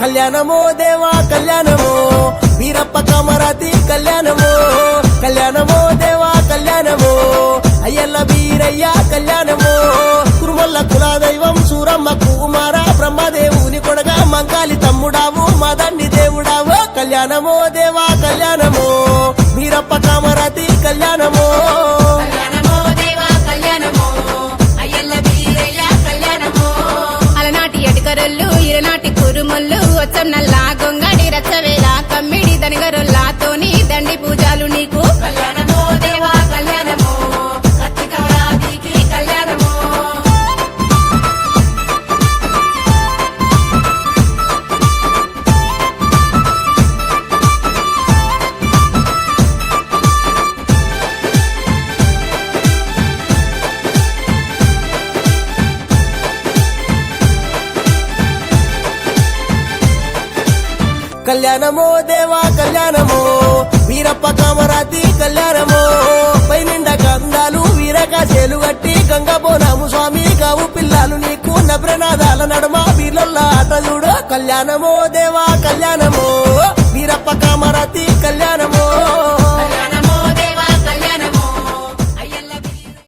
కళ్యాణమో దేవా కళ్యాణమో వీరప్ప కామరాతి కళ్యాణమో కళ్యాణమో దేవా కళ్యాణమో అయ్యల్ల వీరయ్య కళ్యాణమో కురుమల్ల కులాదైవం సూరమ్మ కుమార బ్రహ్మదేవుని కొడగా మంకాలి తమ్ముడావు మదన్ని దేవుడావు కళ్యాణమో దేవా కళ్యాణమో వీరప్ప కామరాతి కళ్యాణమో కరళ్ళు ఇరనాటి కురుమొల్లు వచ్చం నల్లా గొంగడి రచ్చవేళ కమ్మిడి దనిగరొల్లాతోని దండి పూజలు నీకు కళ్యాణమో దేవా కళ్యాణమో కత్తికవరాతికి కళ్యాణమో కళ్యాణమో దేవా కళ్యాణమో వీరప్ప కామరాతి కళ్యాణమో పైనిండ కందాలు వీరకాశేలు గట్టి గంగబోనాము స్వామి గావు పిల్లలు నీకు నబ్రనాదాల నడమ వీళ్ళ ఆట చూడు కళ్యాణమో దేవా కళ్యాణమో వీరప్ప కామరాతి